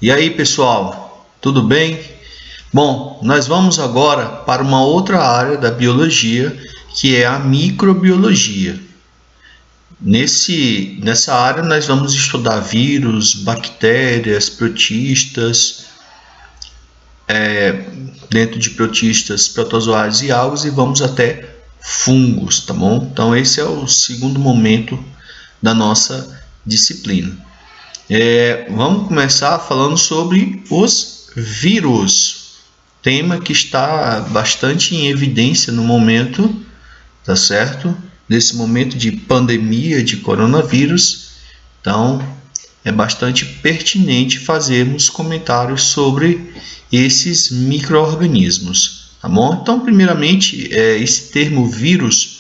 E aí, pessoal, tudo bem? Bom, nós vamos agora para uma outra área da biologia, que é a microbiologia. Nessa área nós vamos estudar vírus, bactérias, protistas, dentro de protistas, protozoários e algas, e vamos até fungos, tá bom? Então esse é o segundo momento da nossa disciplina. Vamos começar falando sobre os vírus, tema que está bastante em evidência no momento, tá certo? Nesse momento de pandemia de coronavírus, então é bastante pertinente fazermos comentários sobre esses micro-organismos, tá bom? Então, primeiramente, esse termo vírus,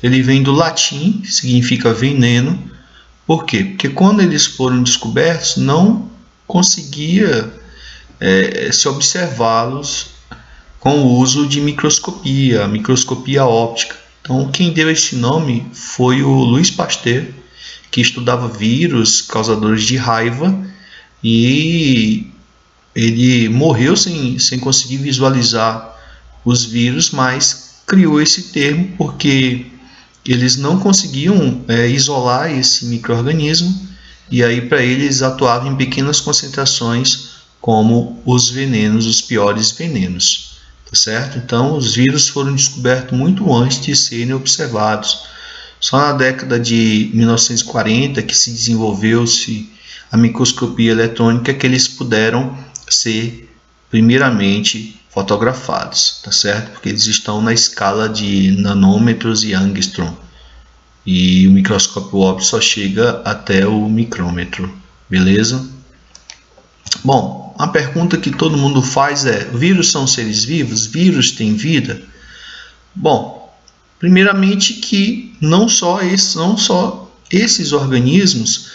ele vem do latim, que significa veneno. Por quê? Porque quando eles foram descobertos, não conseguia se observá-los com o uso de microscopia, microscopia óptica. Então, quem deu esse nome foi o Louis Pasteur, que estudava vírus causadores de raiva, e ele morreu sem conseguir visualizar os vírus, mas criou esse termo porque eles não conseguiam isolar esse micro-organismo, e aí para eles atuavam em pequenas concentrações como os venenos, os piores venenos, tá certo? Então os vírus foram descobertos muito antes de serem observados. Só na década de 1940 que se desenvolveu-se a microscopia eletrônica, que eles puderam ser primeiramente fotografados, tá certo? Porque eles estão na escala de nanômetros e angstrom, e o microscópio óptico só chega até o micrômetro, beleza? Bom, a pergunta que todo mundo faz é: vírus são seres vivos? Vírus têm vida? Bom, primeiramente que não só esses organismos,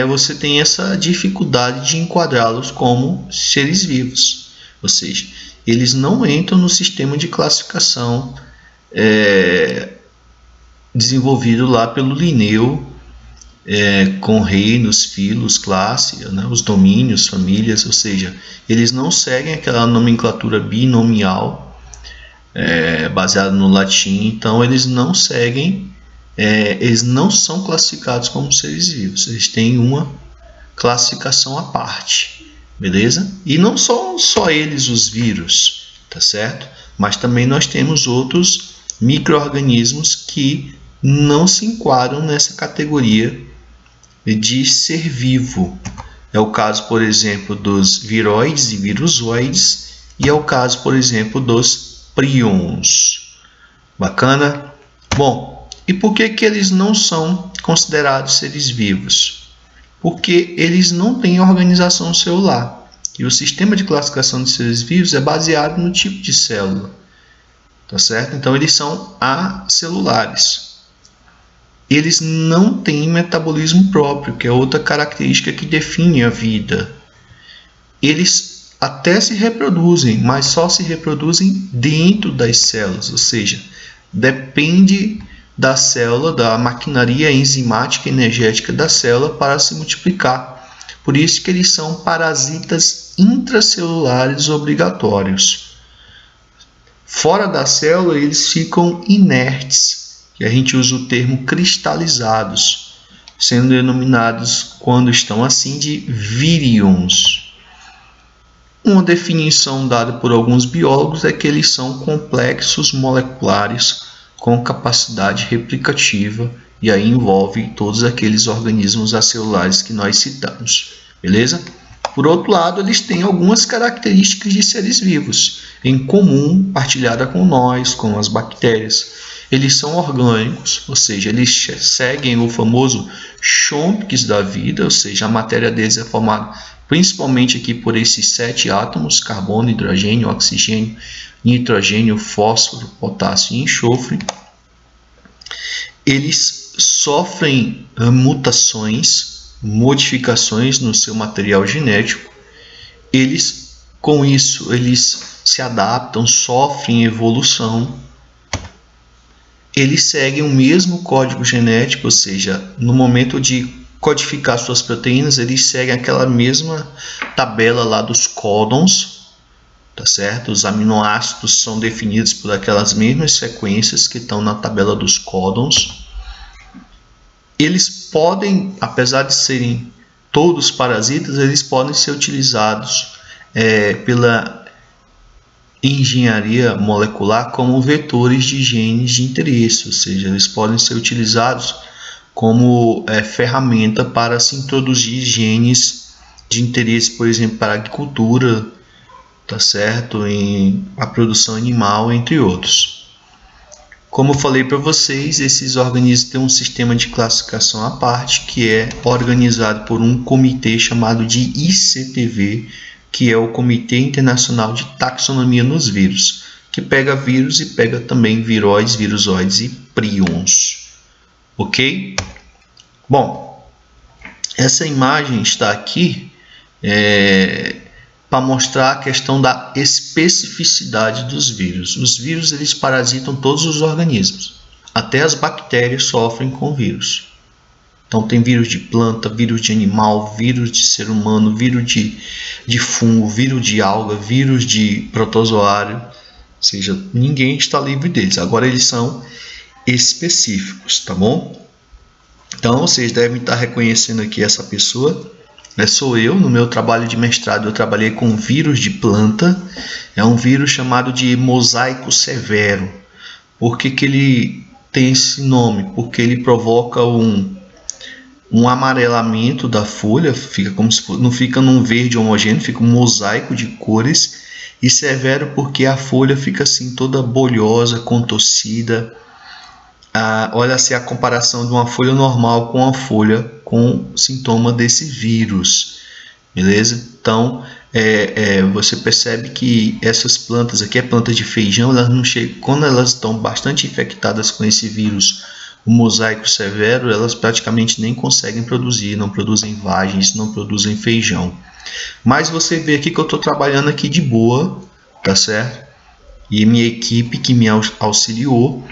você tem essa dificuldade de enquadrá-los como seres vivos. Ou seja, eles não entram no sistema de classificação desenvolvido lá pelo Linneu, com reinos, filos, classe, né, os domínios, famílias. Ou seja, eles não seguem aquela nomenclatura binomial baseada no latim. Então eles não seguem, eles não são classificados como seres vivos, eles têm uma classificação à parte. Beleza? E não são só eles os vírus, tá certo? Mas também nós temos outros micro-organismos que não se enquadram nessa categoria de ser vivo. É o caso, por exemplo, dos viroides e virusoides, e é o caso, por exemplo, dos prions. Bacana? Bom, e por que eles não são considerados seres vivos? Porque eles não têm organização celular. E o sistema de classificação de seres vivos é baseado no tipo de célula. Tá certo? Então, eles são acelulares. Eles não têm metabolismo próprio, que é outra característica que define a vida. Eles até se reproduzem, mas só se reproduzem dentro das células. Ou seja, depende da célula, da maquinaria enzimática e energética da célula para se multiplicar. Por isso que eles são parasitas intracelulares obrigatórios. Fora da célula, eles ficam inertes, que a gente usa o termo cristalizados, sendo denominados, quando estão assim, de virions. Uma definição dada por alguns biólogos é que eles são complexos moleculares com capacidade replicativa, e aí envolve todos aqueles organismos acelulares que nós citamos, beleza? Por outro lado, eles têm algumas características de seres vivos em comum, partilhada com nós, com as bactérias. Eles são orgânicos, ou seja, eles seguem o famoso Chomsky da vida, ou seja, a matéria deles é formada principalmente aqui por esses 7 átomos: carbono, hidrogênio, oxigênio, nitrogênio, fósforo, potássio e enxofre. Eles sofrem mutações, modificações no seu material genético. Com isso, eles se adaptam, sofrem evolução. Eles seguem o mesmo código genético, ou seja, no momento de codificar suas proteínas, eles seguem aquela mesma tabela lá dos códons, tá certo? Os aminoácidos são definidos por aquelas mesmas sequências que estão na tabela dos códons. Eles podem, apesar de serem todos parasitas, eles podem ser utilizados pela engenharia molecular como vetores de genes de interesse, ou seja, eles podem ser utilizados como ferramenta para se introduzir genes de interesse, por exemplo, para a agricultura, tá certo? Em a produção animal, entre outros. Como eu falei para vocês, esses organismos têm um sistema de classificação à parte, que é organizado por um comitê chamado de ICTV, que é o Comitê Internacional de Taxonomia nos Vírus, que pega vírus e pega também viróides, virusoides e prions. Ok? Bom, essa imagem está aqui para mostrar a questão da especificidade dos vírus. Os vírus, eles parasitam todos os organismos. Até as bactérias sofrem com vírus. Então tem vírus de planta, vírus de animal, vírus de ser humano, vírus de fungo, vírus de alga, vírus de protozoário. Ou seja, ninguém está livre deles. Agora eles são específicos, tá bom? Então vocês devem estar reconhecendo aqui essa pessoa. Sou eu. No meu trabalho de mestrado eu trabalhei com vírus de planta. É um vírus chamado de mosaico severo. Por que ele tem esse nome? Porque ele provoca um amarelamento da folha, fica como se não fica num verde homogêneo, fica um mosaico de cores, e severo porque a folha fica assim toda bolhosa, contorcida. Olha-se a comparação de uma folha normal com a folha com sintoma desse vírus, beleza? Então você percebe que essas plantas aqui, plantas de feijão, elas não chegam, quando elas estão bastante infectadas com esse vírus, o mosaico severo, elas praticamente nem conseguem produzir, não produzem vagens, não produzem feijão. Mas você vê aqui que eu estou trabalhando aqui de boa, tá certo? E minha equipe que me auxiliou,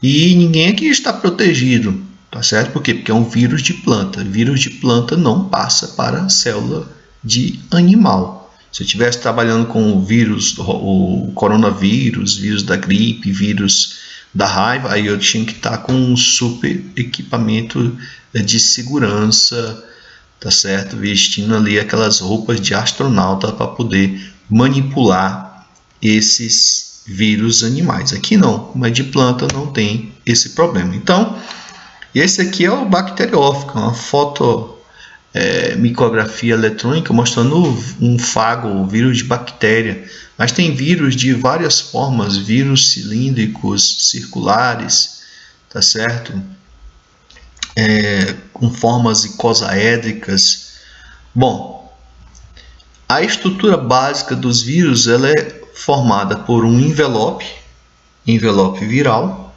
e ninguém aqui está protegido, tá certo? Por quê? Porque é um vírus de planta. Vírus de planta não passa para a célula de animal. Se eu estivesse trabalhando com o vírus, o coronavírus, vírus da gripe, vírus da raiva, aí eu tinha que estar com um super equipamento de segurança, tá certo? Vestindo ali aquelas roupas de astronauta para poder manipular esses vírus animais. Aqui não, como é de planta, não tem esse problema. Então, esse aqui é o bacteriófago, uma micografia eletrônica mostrando um fago, o vírus de bactéria. Mas tem vírus de várias formas, vírus cilíndricos, circulares, tá certo? Com formas icosaédricas. Bom, a estrutura básica dos vírus ela é formada por um envelope viral.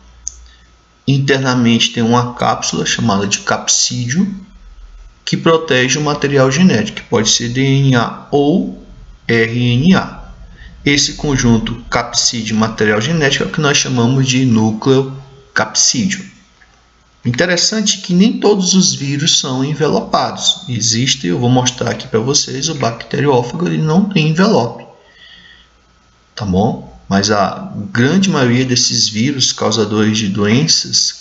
Internamente tem uma cápsula chamada de capsídio, que protege o material genético, que pode ser DNA ou RNA. Esse conjunto capsídeo material genético é o que nós chamamos de núcleo capsídeo. Interessante que nem todos os vírus são envelopados. Existe, eu vou mostrar aqui para vocês, o bacteriófago ele não tem envelope, tá bom? Mas a grande maioria desses vírus causadores de doenças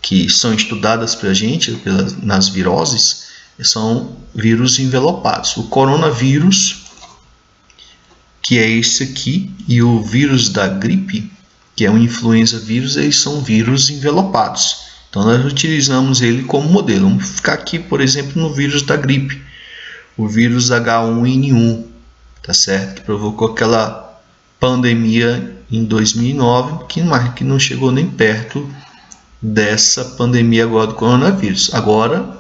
que são estudadas para a gente nas viroses são vírus envelopados. O coronavírus, que é esse aqui, e o vírus da gripe, que é o influenza vírus, eles são vírus envelopados. Então nós utilizamos ele como modelo. Vamos ficar aqui, por exemplo, no vírus da gripe, o vírus H1N1, tá certo? Que provocou aquela pandemia em 2009, que não chegou nem perto dessa pandemia agora do coronavírus. Agora,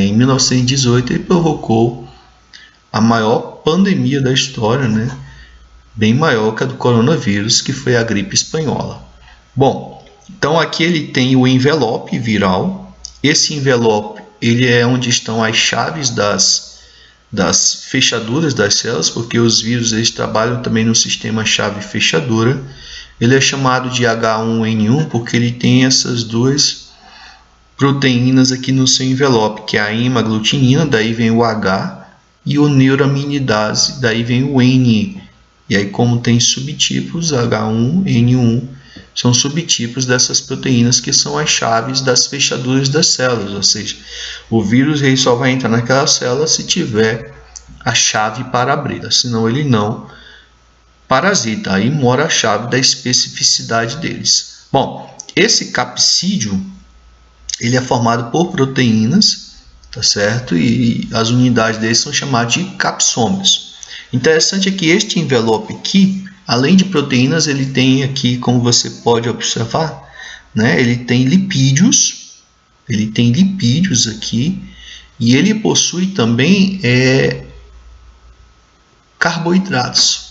em 1918, ele provocou a maior pandemia da história, né? Bem maior que a do coronavírus, que foi a gripe espanhola. Bom, então aqui ele tem o envelope viral. Esse envelope ele é onde estão as chaves das fechaduras das células, porque os vírus eles trabalham também no sistema chave-fechadura. Ele é chamado de H1N1 porque ele tem essas duas proteínas aqui no seu envelope, que é a hemaglutinina, daí vem o H, e o neuraminidase, daí vem o N. E aí, como tem subtipos, H1, N1, são subtipos dessas proteínas que são as chaves das fechaduras das células, ou seja, o vírus ele só vai entrar naquela célula se tiver a chave para abri-la, senão ele não parasita. Aí mora a chave da especificidade deles. Bom, esse capsídeo ele é formado por proteínas, tá certo? E as unidades deles são chamadas de capsômeros. Interessante é que este envelope aqui, além de proteínas, ele tem aqui, como você pode observar, né? Ele tem lipídios aqui, e ele possui também carboidratos,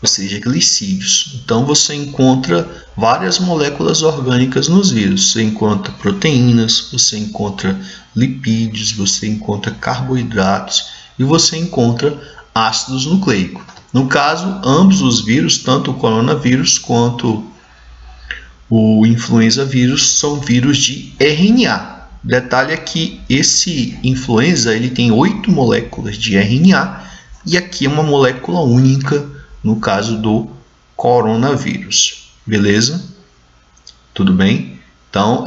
ou seja, glicídios. Então você encontra várias moléculas orgânicas nos vírus. Você encontra proteínas, você encontra lipídios, você encontra carboidratos e você encontra ácidos nucleicos. No caso, ambos os vírus, tanto o coronavírus quanto o influenza vírus, são vírus de RNA. Detalhe é que esse influenza ele tem 8 moléculas de RNA e aqui é uma molécula única no caso do coronavírus. Beleza? Tudo bem? Então,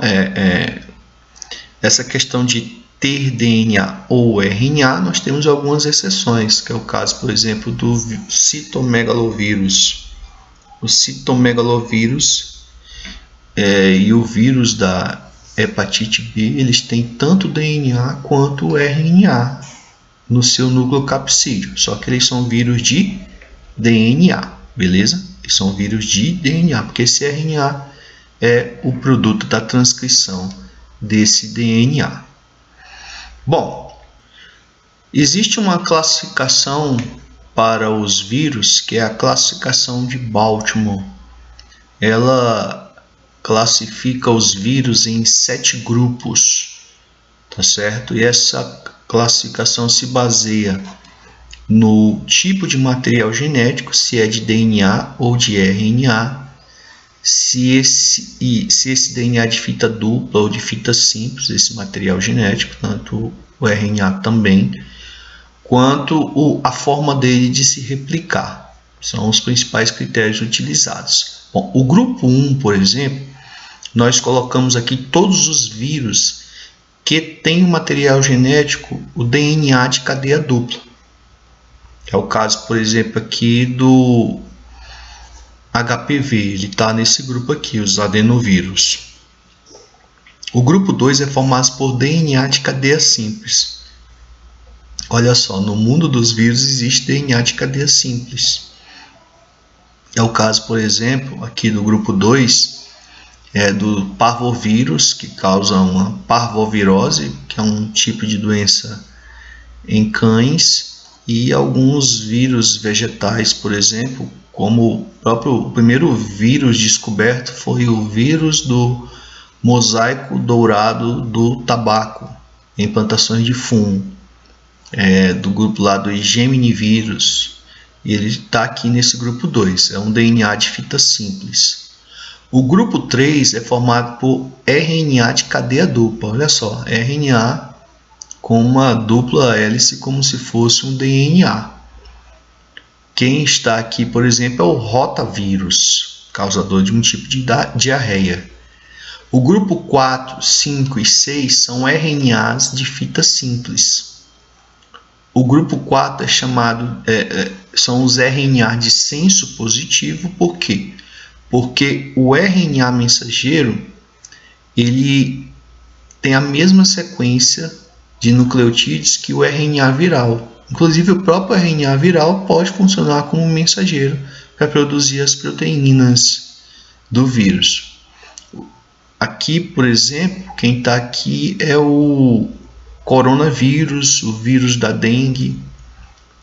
essa questão de ter DNA ou RNA, nós temos algumas exceções, que é o caso, por exemplo, do citomegalovírus. O citomegalovírus e o vírus da hepatite B, eles têm tanto DNA quanto RNA no seu núcleo capsídeo, só que eles são vírus de DNA, beleza? Eles são vírus de DNA, porque esse RNA é o produto da transcrição desse DNA. Bom, existe uma classificação para os vírus, que é a classificação de Baltimore. Ela classifica os vírus em 7 grupos, tá certo? E essa classificação se baseia no tipo de material genético, se é de DNA ou de RNA, se esse DNA é de fita dupla ou de fita simples, esse material genético, tanto o RNA também, quanto a forma dele de se replicar. São os principais critérios utilizados. Bom, o grupo 1, por exemplo, nós colocamos aqui todos os vírus que têm o material genético, o DNA de cadeia dupla. É o caso, por exemplo, aqui do HPV, ele está nesse grupo aqui, os adenovírus. O grupo 2 é formado por DNA de cadeia simples. Olha só, no mundo dos vírus existe DNA de cadeia simples. É o caso, por exemplo, aqui do grupo 2, do parvovírus, que causa uma parvovirose, que é um tipo de doença em cães, e alguns vírus vegetais, por exemplo, como o primeiro vírus descoberto foi o vírus do mosaico dourado do tabaco em plantações de fumo, do grupo lá do Gemini vírus. E ele está aqui nesse grupo 2, é um DNA de fita simples. O grupo 3 é formado por RNA de cadeia dupla, olha só, RNA com uma dupla hélice como se fosse um DNA. Quem está aqui, por exemplo, é o rotavírus, causador de um tipo de diarreia. O grupo 4, 5 e 6 são RNAs de fita simples. O grupo 4 é chamado, são os RNA de senso positivo, por quê? Porque o RNA mensageiro ele tem a mesma sequência de nucleotídeos que o RNA viral. Inclusive, o próprio RNA viral pode funcionar como mensageiro para produzir as proteínas do vírus. Aqui, por exemplo, quem está aqui é o coronavírus, o vírus da dengue.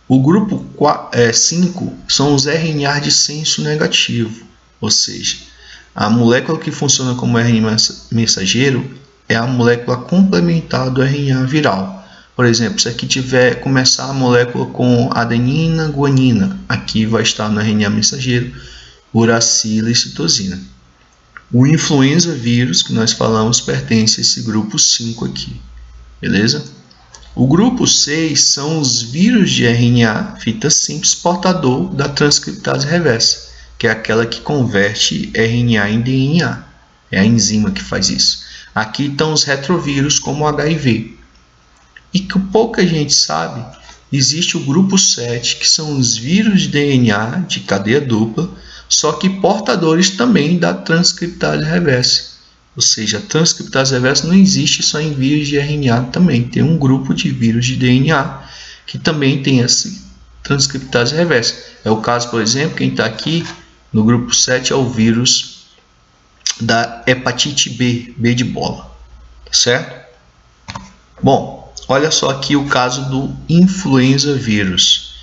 O grupo 5 são os RNA de senso negativo, ou seja, a molécula que funciona como RNA mensageiro é a molécula complementar do RNA viral. Por exemplo, se aqui começar a molécula com adenina, guanina, aqui vai estar no RNA mensageiro uracila e citosina. O influenza vírus, que nós falamos, pertence a esse grupo 5 aqui, beleza? O grupo 6 são os vírus de RNA, fita simples, portador da transcriptase reversa, que é aquela que converte RNA em DNA. É a enzima que faz isso. Aqui estão os retrovírus, como o HIV. E que pouca gente sabe, existe o grupo 7, que são os vírus de DNA de cadeia dupla, só que portadores também da transcriptase reversa. Ou seja, a transcriptase reversa não existe só em vírus de RNA também. Tem um grupo de vírus de DNA que também tem essa transcriptase reversa. É o caso, por exemplo, quem está aqui no grupo 7 é o vírus da hepatite B, B de bola. Certo? Bom, olha só aqui o caso do influenza vírus.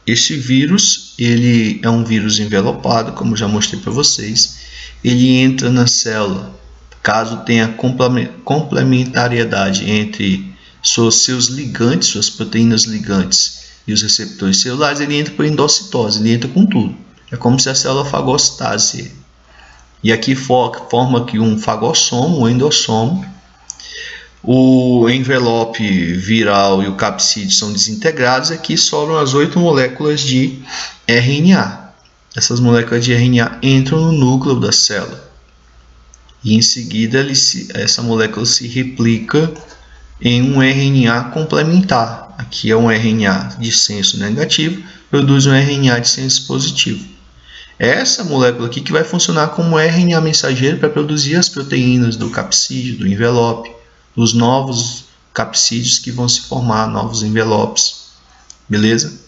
Esse vírus, ele é um vírus envelopado, como já mostrei para vocês. Ele entra na célula, caso tenha complementariedade entre seus ligantes, suas proteínas ligantes e os receptores celulares, ele entra por endocitose, ele entra com tudo. É como se a célula fagocitasse. E aqui forma aqui um fagossomo, um endossomo. O envelope viral e o capsídeo são desintegrados e aqui sobram as 8 moléculas de RNA. Essas moléculas de RNA entram no núcleo da célula e em seguida essa molécula se replica em um RNA complementar. Aqui é um RNA de senso negativo, produz um RNA de senso positivo. É essa molécula aqui que vai funcionar como RNA mensageiro para produzir as proteínas do capsídeo, do envelope, dos novos capsídeos que vão se formar, novos envelopes. Beleza?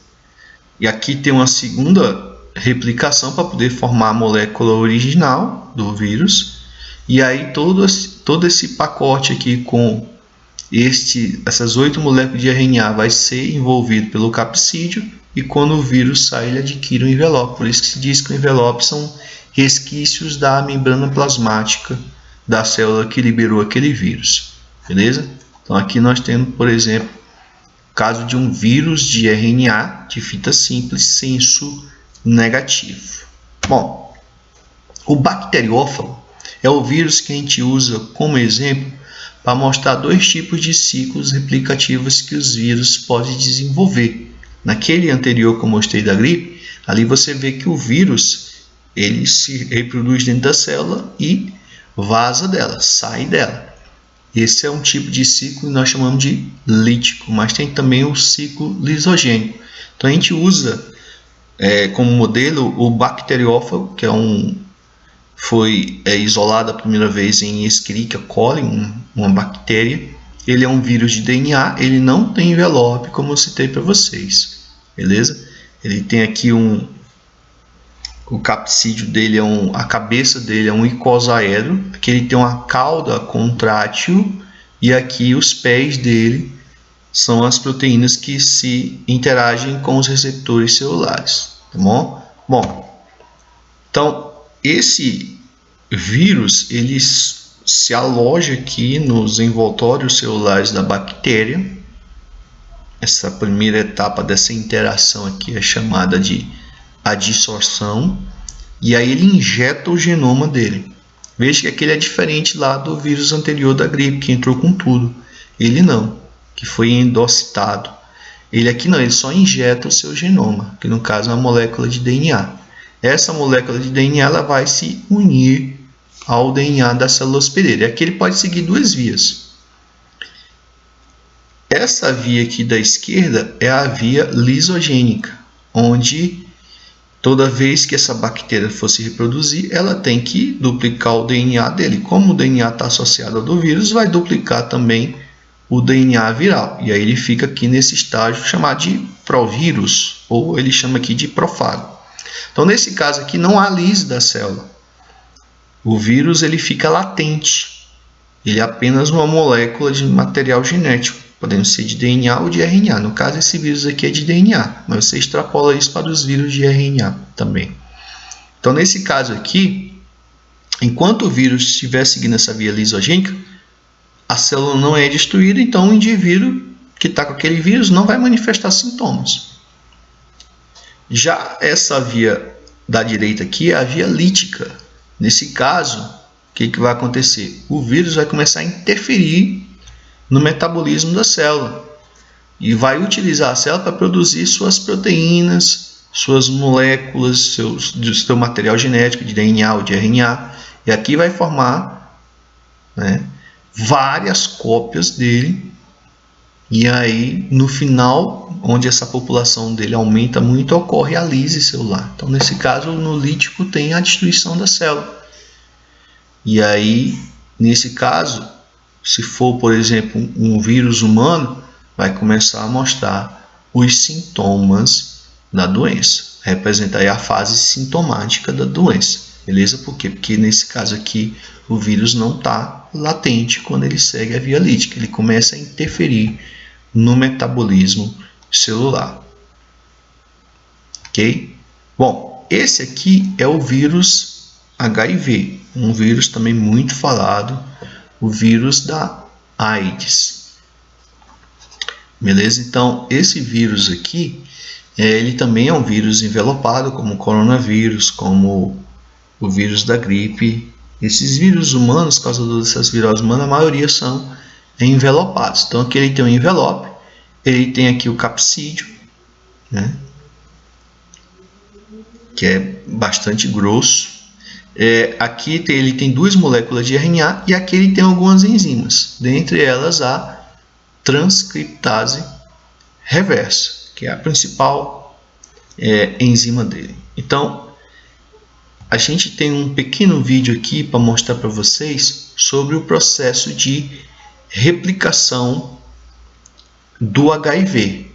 E aqui tem uma segunda replicação para poder formar a molécula original do vírus. E aí todo esse pacote aqui com essas 8 moléculas de RNA vai ser envolvido pelo capsídeo e quando o vírus sai ele adquire um envelope. Por isso que se diz que o envelope são resquícios da membrana plasmática da célula que liberou aquele vírus. Beleza? Então aqui nós temos, por exemplo, o caso de um vírus de RNA de fita simples senso negativo. Bom, o bacteriófago é o vírus que a gente usa como exemplo para mostrar 2 tipos de ciclos replicativos que os vírus podem desenvolver. Naquele anterior que eu mostrei da gripe, ali você vê que o vírus ele se reproduz dentro da célula e vaza dela, sai dela. Esse é um tipo de ciclo que nós chamamos de lítico, mas tem também o ciclo lisogênico. Então a gente usa como modelo o bacteriófago, que foi isolado a primeira vez em Escherichia coli, uma bactéria. Ele é um vírus de DNA, ele não tem envelope, como eu citei para vocês. Beleza? Ele tem aqui o capsídeo dele, a cabeça dele é um icosaedro, que ele tem uma cauda contrátil e aqui os pés dele são as proteínas que se interagem com os receptores celulares, tá bom? Bom, então esse vírus ele se aloja aqui nos envoltórios celulares da bactéria. Essa primeira etapa dessa interação aqui é chamada de adsorção e aí ele injeta o genoma dele. Veja que aquele é diferente lá do vírus anterior da gripe, que entrou com tudo. Ele não, que foi endocitado. Ele aqui não, ele só injeta o seu genoma, que no caso é uma molécula de DNA. Essa molécula de DNA ela vai se unir ao DNA da célula hospedeira. E aqui ele pode seguir 2 vias. Essa via aqui da esquerda é a via lisogênica, onde toda vez que essa bactéria for se reproduzir, ela tem que duplicar o DNA dele. Como o DNA está associado ao do vírus, vai duplicar também o DNA viral. E aí ele fica aqui nesse estágio chamado de provírus, ou ele chama aqui de profago. Então, nesse caso aqui, não há lise da célula. O vírus ele fica latente. Ele é apenas uma molécula de material genético. Podemos ser de DNA ou de RNA. No caso, esse vírus aqui é de DNA, mas você extrapola isso para os vírus de RNA também. Então, nesse caso aqui, enquanto o vírus estiver seguindo essa via lisogênica, a célula não é destruída, então o indivíduo que está com aquele vírus não vai manifestar sintomas. Já essa via da direita aqui é a via lítica. Nesse caso, o que vai acontecer? O vírus vai começar a interferir no metabolismo da célula e vai utilizar a célula para produzir suas proteínas, suas moléculas, seu material genético de DNA ou de RNA, e aqui vai formar, né, várias cópias dele, e aí no final, onde essa população dele aumenta muito, ocorre a lise celular. Então nesse caso no lítico tem a destruição da célula. E aí nesse caso, se for por exemplo um vírus humano, vai começar a mostrar os sintomas da doença, representar aí a fase sintomática da doença, beleza? Por quê? Porque nesse caso aqui o vírus não está latente quando ele segue a via lítica, ele começa a interferir no metabolismo celular, ok? Bom, esse aqui é o vírus HIV, um vírus também muito falado, o vírus da AIDS, beleza? Então esse vírus aqui, ele também é um vírus envelopado, como o coronavírus, como o vírus da gripe. Esses vírus humanos, causadores dessas viroses humanas, a maioria são envelopados. Então aqui ele tem um envelope, ele tem aqui o capsídeo, né, que é bastante grosso. Aqui ele tem duas moléculas de RNA e aqui ele tem algumas enzimas, dentre elas a transcriptase reversa, que é a principal enzima dele. Então, a gente tem um pequeno vídeo aqui para mostrar para vocês sobre o processo de replicação do HIV.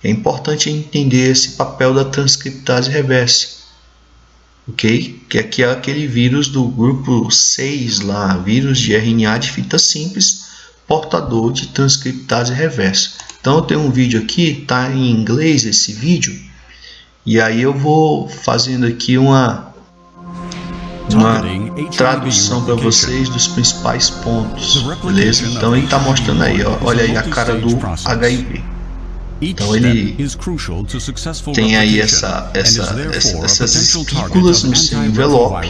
É importante entender esse papel da transcriptase reversa, ok? Que aqui é aquele vírus do grupo 6 lá, vírus de RNA de fita simples, portador de transcriptase reversa. Então eu tenho um vídeo aqui, tá em inglês esse vídeo, e aí eu vou fazendo aqui uma tradução para vocês dos principais pontos, beleza? Então ele está mostrando aí, ó, olha aí a cara do HIV. Então ele tem aí essas espículas no seu envelope,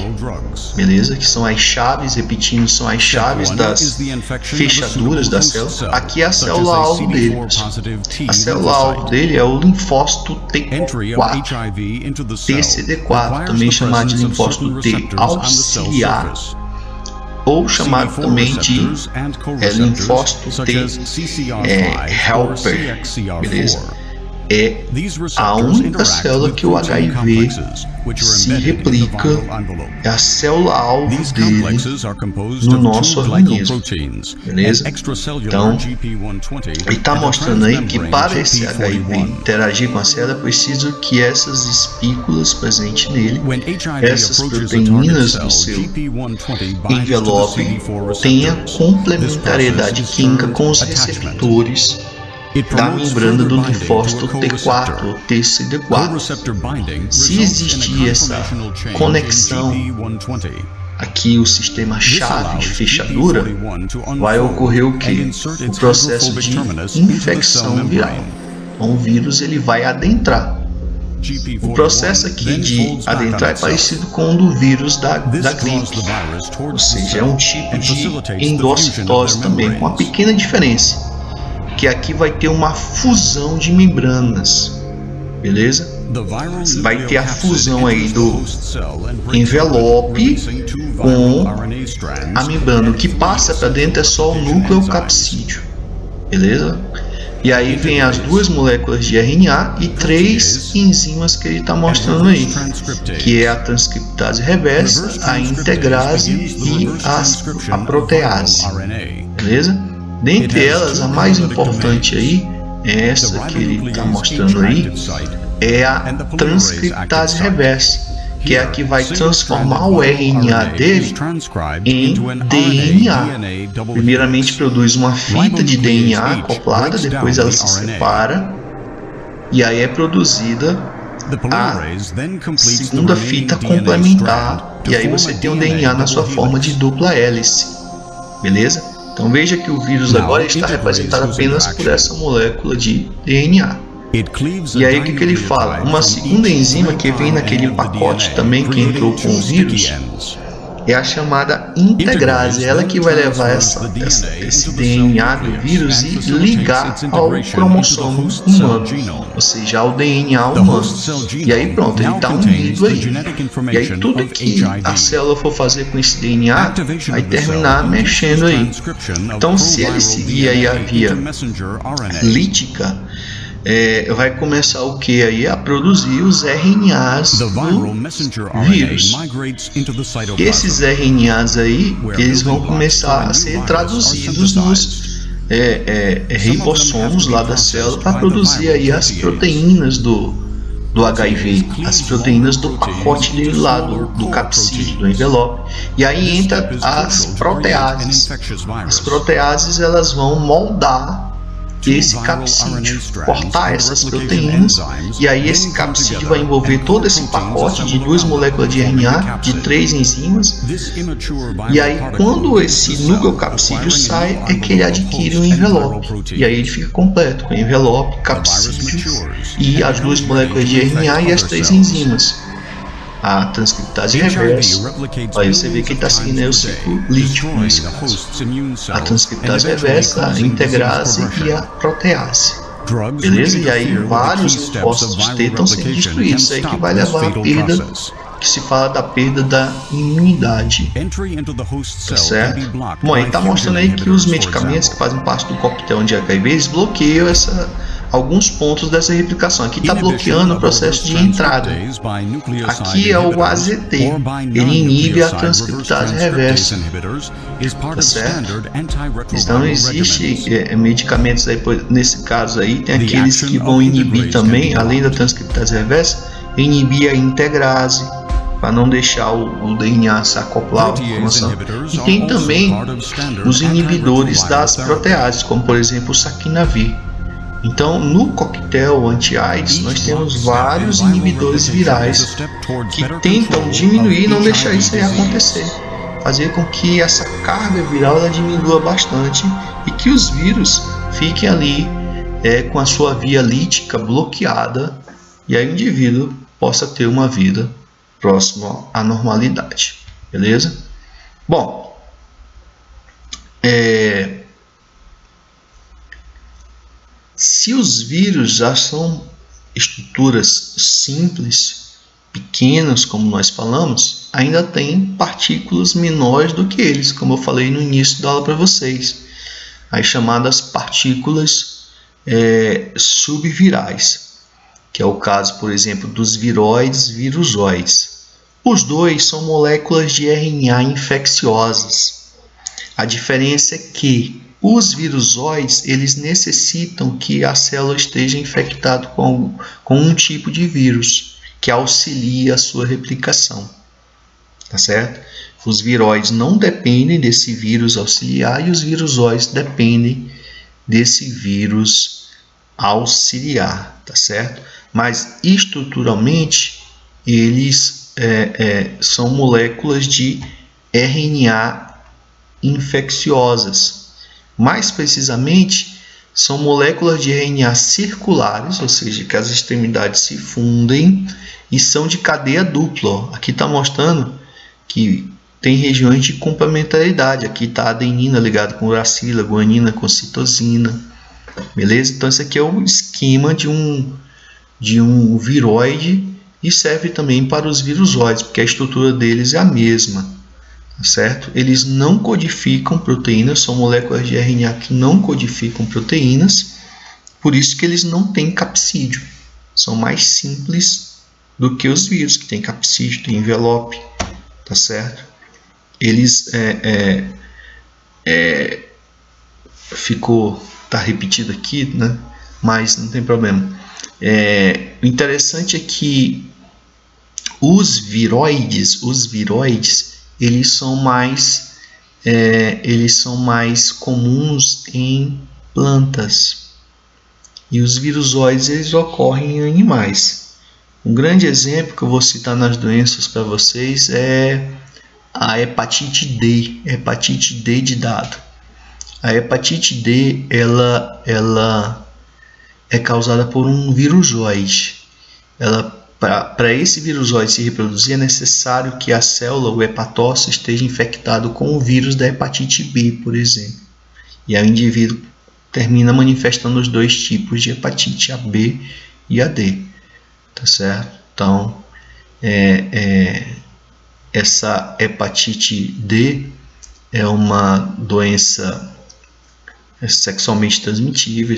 beleza? Que são as chaves, repetindo, são as chaves das fechaduras da célula. Aqui é a célula alvo dele. A célula alvo dele é o linfócito T4, TCD4, também chamado de linfócito T auxiliar, ou chamado também de linfócito T helper, beleza? É a única célula que o HIV se replica, é a célula alvo dele no nosso organismo, beleza? Então, ele está mostrando aí que para esse HIV interagir com a célula é preciso que essas espículas presentes nele, essas proteínas do seu envelope, tenha complementariedade química com os receptores da membrana do linfócito T4 ou TCD4. Se existir essa conexão, aqui o sistema chave fechadura, vai ocorrer o que? O processo de infecção viral. Então o vírus ele vai adentrar. O processo aqui de adentrar é parecido com o do vírus da gripe, ou seja, é um tipo de endocitose também, com uma pequena diferença, que aqui vai ter uma fusão de membranas, beleza? Vai ter a fusão aí do envelope com a membrana. O que passa para dentro é só o núcleo capsídeo, beleza? E aí vem as duas moléculas de RNA e 3 enzimas que ele está mostrando aí, que é a transcriptase reversa, a integrase e a protease, beleza? Dentre elas, a mais importante aí, é essa que ele está mostrando aí, é a transcriptase reversa, que é a que vai transformar o RNA dele em DNA. Primeiramente produz uma fita de DNA acoplada, depois ela se separa, e aí é produzida a segunda fita complementar, e aí você tem o DNA na sua forma de dupla hélice, beleza? Então veja que o vírus agora está representado apenas por essa molécula de DNA. E aí o que ele fala? Uma segunda enzima que vem naquele pacote também que entrou com o vírus, é a chamada integrase, ela que vai levar esse DNA do vírus e ligar ao cromossomo humano, ou seja, ao DNA humano. E aí pronto, ele está unido aí. E aí tudo que a célula for fazer com esse DNA vai terminar mexendo aí. Então, se ele seguir aí a via lítica, vai começar o que aí? A produzir os RNAs do vírus. E esses RNAs aí, eles vão começar a ser traduzidos nos ribossomos lá da célula para produzir aí as proteínas do HIV, as proteínas do pacote dele lá, do capsídeo, do envelope. E aí entra as proteases. As proteases, elas vão moldar esse capsídeo, cortar essas proteínas, e aí esse capsídeo vai envolver todo esse pacote de 2 moléculas de RNA, de 3 enzimas, e aí quando esse nucleocapsídeo sai, é que ele adquire um envelope, e aí ele fica completo, com envelope, capsídeo e as 2 moléculas de RNA e as 3 enzimas. A transcriptase reversa, aí você vê que ele está seguindo aí o ciclo lítico nesse caso. A transcriptase reversa, a integrase e a protease. Beleza? E aí vários linfócitos T estão sendo destruídos. Isso aí que vai levar à perda, que se fala da perda da imunidade. Tá certo? Bom, aí está mostrando aí que os medicamentos que fazem parte do coquetel de HIV, eles bloqueiam alguns pontos dessa replicação. Aqui está bloqueando o processo de entrada. Aqui é o AZT. Ele inibe a transcriptase reversa. Tá certo? Então existe medicamentos aí, nesse caso aí, tem aqueles que vão inibir também, além da transcriptase reversa, inibir a integrase, para não deixar o DNA se acoplar à informação. E tem também os inibidores das proteases, como por exemplo o saquinavir. Então, no coquetel anti-AIDS, nós temos vários inibidores virais que tentam diminuir e não deixar isso aí acontecer. Fazer com que essa carga viral ela diminua bastante e que os vírus fiquem ali com a sua via lítica bloqueada e aí o indivíduo possa ter uma vida próxima à normalidade. Beleza? Bom, se os vírus já são estruturas simples, pequenas, como nós falamos, ainda tem partículas menores do que eles, como eu falei no início da aula para vocês, as chamadas partículas subvirais, que é o caso, por exemplo, dos viroides e virusoides. Os dois são moléculas de RNA infecciosas. A diferença é que os virusoides, eles necessitam que a célula esteja infectada com um tipo de vírus que auxilia a sua replicação. Tá certo? Os viroides não dependem desse vírus auxiliar e os virusoides dependem desse vírus auxiliar, tá certo? Mas estruturalmente eles são moléculas de RNA infecciosas. Mais precisamente, são moléculas de RNA circulares, ou seja, que as extremidades se fundem e são de cadeia dupla. Aqui está mostrando que tem regiões de complementaridade. Aqui está a adenina ligada com uracila, guanina com citosina. Beleza? Então, esse aqui é o esquema de um viroide e serve também para os virusoides, porque a estrutura deles é a mesma. Certo? Eles não codificam proteínas, são moléculas de RNA que não codificam proteínas, por isso que eles não têm capsídeo. São mais simples do que os vírus, que têm capsídeo, têm envelope, tá certo? Eles tá repetido aqui, né? Mas não tem problema. O interessante é que os viroides, eles são mais comuns em plantas e os virusoides eles ocorrem em animais. Um grande exemplo que eu vou citar nas doenças para vocês é a hepatite D de dado. A hepatite D ela é causada por um virusoide. Ela Para esse virusóide se reproduzir, é necessário que a célula, o hepatócito, esteja infectado com o vírus da hepatite B, por exemplo. E aí o indivíduo termina manifestando os dois tipos de hepatite, a B e a D. Tá certo? Então, essa hepatite D é uma doença sexualmente transmitível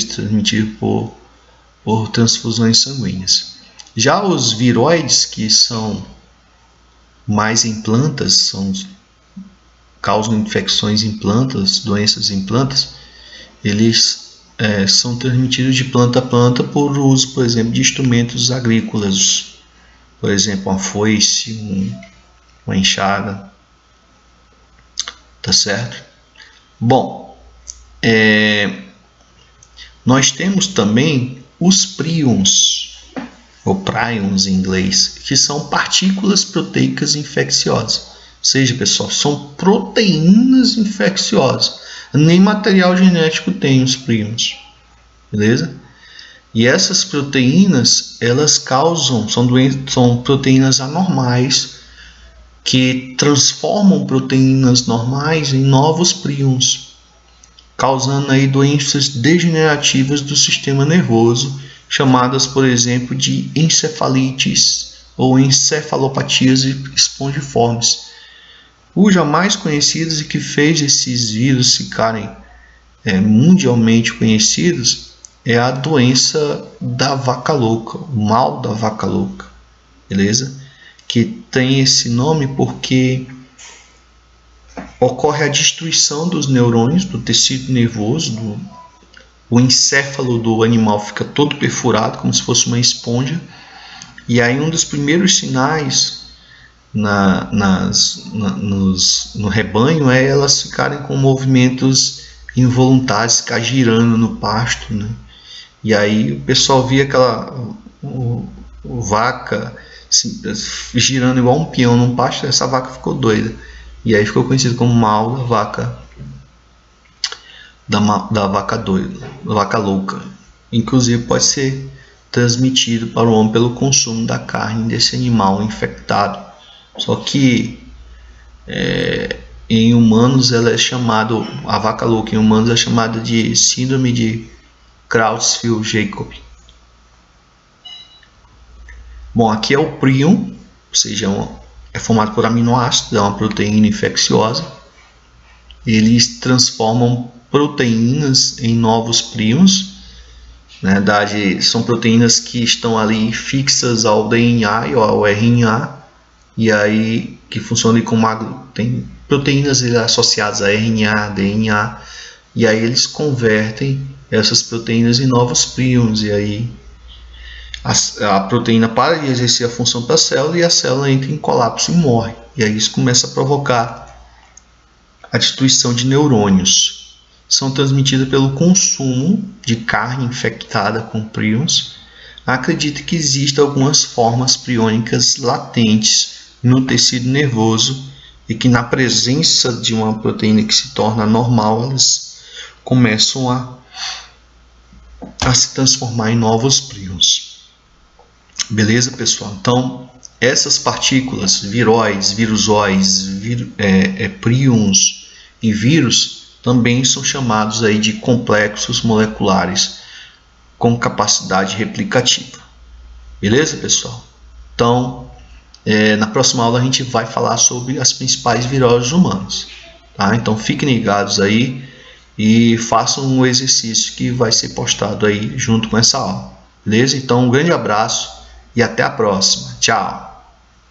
por transfusões sanguíneas. Já os viroides, que são mais em plantas, causam infecções em plantas, doenças em plantas, eles são transmitidos de planta a planta por uso, por exemplo, de instrumentos agrícolas, por exemplo, uma foice, uma enxada, tá certo? Bom, nós temos também os prions, ou prions em inglês, que são partículas proteicas infecciosas. Ou seja, pessoal, são proteínas infecciosas. Nem material genético tem os prions, beleza? E essas proteínas, elas são proteínas anormais que transformam proteínas normais em novos prions, causando aí doenças degenerativas do sistema nervoso, chamadas, por exemplo, de encefalites ou encefalopatias espongiformes, cuja mais conhecidas e que fez esses vírus ficarem mundialmente conhecidos é a doença da vaca louca, o mal da vaca louca, beleza? Que tem esse nome porque ocorre a destruição dos neurônios do tecido nervoso, o encéfalo do animal fica todo perfurado, como se fosse uma esponja, e aí um dos primeiros sinais no rebanho é elas ficarem com movimentos involuntários, ficar girando no pasto, né? E aí o pessoal via aquela vaca girando igual um peão no pasto, essa vaca ficou doida. E aí ficou conhecido como mal da vaca doida, da vaca louca. Inclusive pode ser transmitido para o homem pelo consumo da carne desse animal infectado. Só que em humanos ela é chamada, a vaca louca em humanos é chamada de síndrome de Creutzfeldt-Jakob. Bom, aqui é o prion, ou seja, é formado por aminoácidos, é uma proteína infecciosa. Eles transformam proteínas em novos prions. Na verdade, são proteínas que estão ali fixas ao DNA e ao RNA, e aí que funcionam como tem proteínas associadas a RNA, DNA, e aí eles convertem essas proteínas em novos prions, e aí a proteína para de exercer a função para a célula e a célula entra em colapso e morre. E aí isso começa a provocar a destruição de neurônios. São transmitidas pelo consumo de carne infectada com prions. Acredita que existem algumas formas priônicas latentes no tecido nervoso e que na presença de uma proteína que se torna normal, elas começam a se transformar em novos prions. Beleza, pessoal? Então, essas partículas, viróides, virusóides, prions e vírus, também são chamados aí de complexos moleculares com capacidade replicativa. Beleza, pessoal? Então, na próxima aula a gente vai falar sobre as principais viroses humanas. Tá? Então, fiquem ligados aí e façam um exercício que vai ser postado aí junto com essa aula. Beleza? Então, um grande abraço e até a próxima. Tchau!